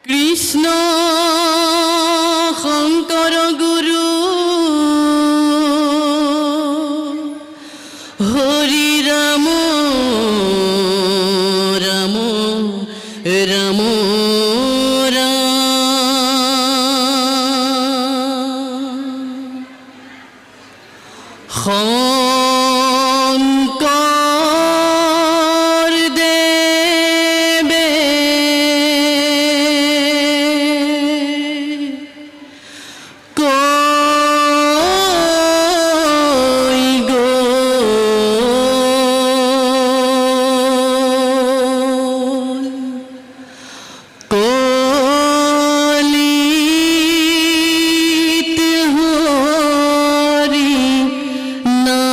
কৃষ্ণ শঙ্কৰ গুৰু হৰি ৰাম ৰাম ৰাম শঙ্কৰ দেৱে কৈ গ'ল কলিত হৰি নাম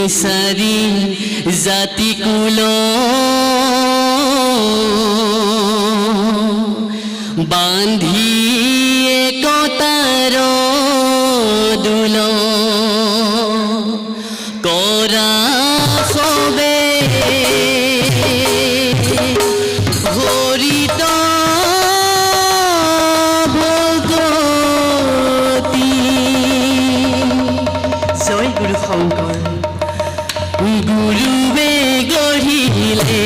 চাৰি জাতি কুল বান্ধি একতাৰ দোল কৰা সবে হৰিত ভগতি জয় গুৰু শংকৰ গুৰুৱে গঢ়িলে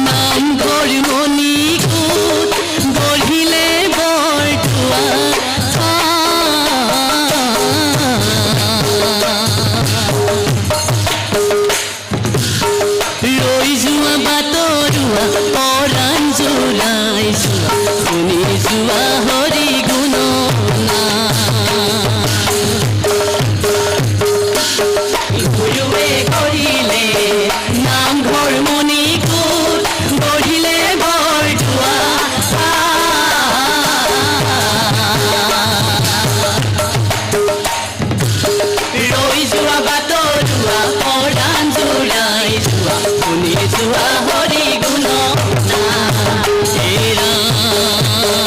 নামঘৰ মণিকূট গঢ়িলে বৰদোৱা ৰৈ যোৱা বাটৰুৱা পৰাণ জোৰাই যোৱা শুনি যোৱা হৰি গুণ গুৰুৱে গঢ়িলে নামঘৰ মণিকূট গঢ়িলে বৰদোৱা ৰৈ যোৱা বাটৰুৱা পৰাণ জোৰাই যোৱা শুনি যোৱা হৰি গুণ হে ৰাম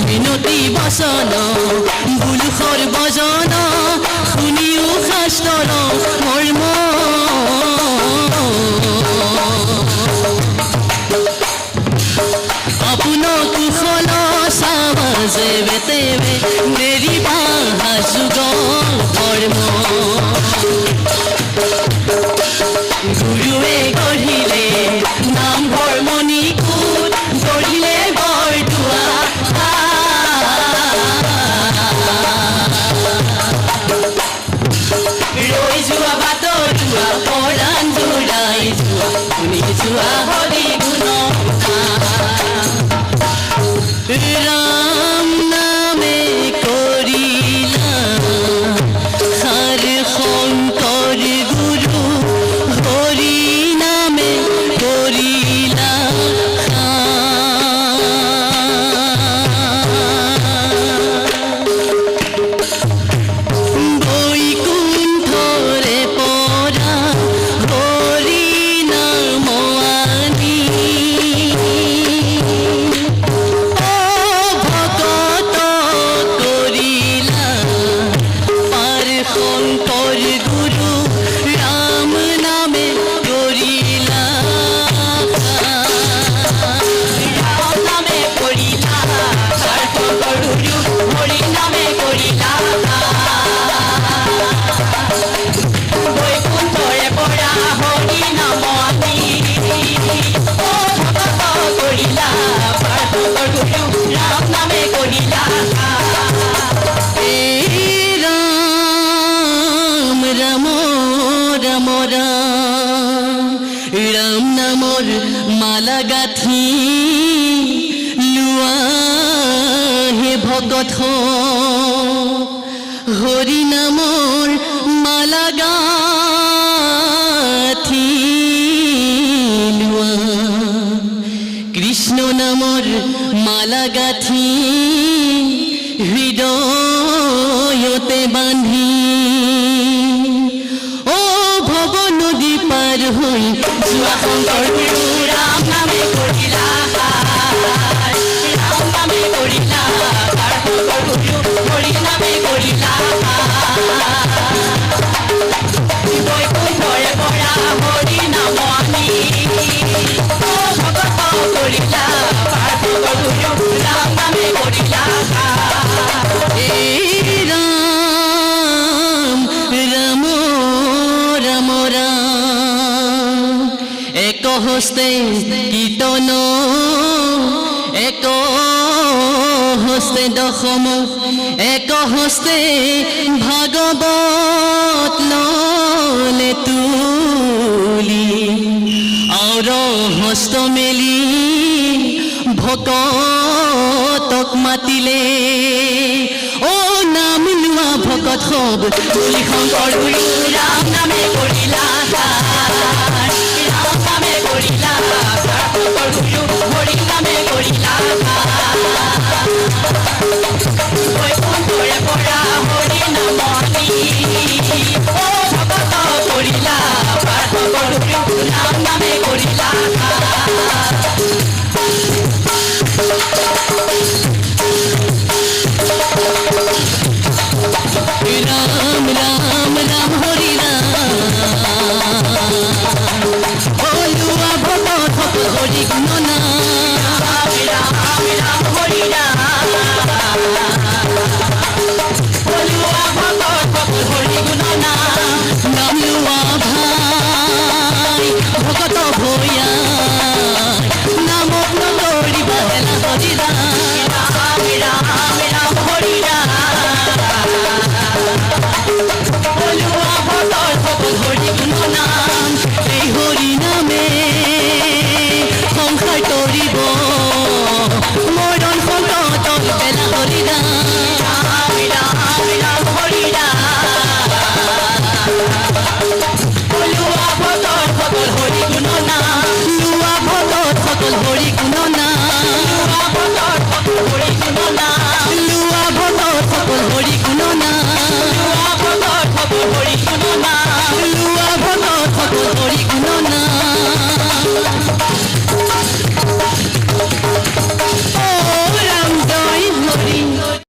বিনতি বচন বোলো সৰ্বজন শুনিও শাস্ত্ৰৰ মৰ্ম আপোনাৰ কুশল চাবাজে বেতেবে নেৰিবা যুগ ধৰ্ম গুৰুৱে গঢ়িলে নামঘৰ মণিকূট গঢ়িলে বৰদোৱা ৰৈ যোৱা বাটৰুৱা পৰাণ জোৰাই যোৱা শুনি যোৱা হৰি গুণ ৰাম নামে কৰিলা সাৰ শংকৰ গুৰু হৰি নামে কৰিলা বৈকুণ্ঠৰে পৰা হৰি নাম আনি ভকত কৰিলা পাৰ শংকৰ গুৰু ৰাম নামে কৰিলা ৰাম নামে কৰিলা পাৰ শংকৰ গুৰু হৰি নামে কৰিলা বৈকুণ্ঠৰে পৰা হৰি নাম আনি ভকত কৰিলা পাৰ শংকৰ গুৰু ৰাম নামে কৰিলা ৰাম ৰাম ৰাম ৰাম ৰাম নামৰ মালা গাঁঠি লোৱা হে ভকত হৰি নামৰ মালা গাঁঠি লোৱা কৃষ্ণ নামৰ মালা গাঁঠি হৃদয়তে বান্ধি অ ভৱ নদী পাৰ হৈ যোৱা শংকৰ গুৰু ৰাম নামে কৰিলা ৰাম নামে কৰিলা পাৰ শংকৰ গুৰু হৰি নামে কৰিলা বৈকুণ্ঠৰে পৰা হৰি নাম আনি ভকত কৰিলা পাৰ শংকৰ গুৰু ৰাম নামে কৰিলা ৰাম ৰাম ৰাম ৰাম এক হস্তে কীৰ্তন এক হস্তে দশম এক হস্তে ভাগৱত ললে তুলি और हस्त मेली भकतक मातिले ओ नाम लुआ भकत सब बोली शंकर गुरु राम नामे करिला राम नामे करिला शंकर गुरु हरि नामे करिला वैकुंठरे परा हरि नाम ओ भकत রাম হরে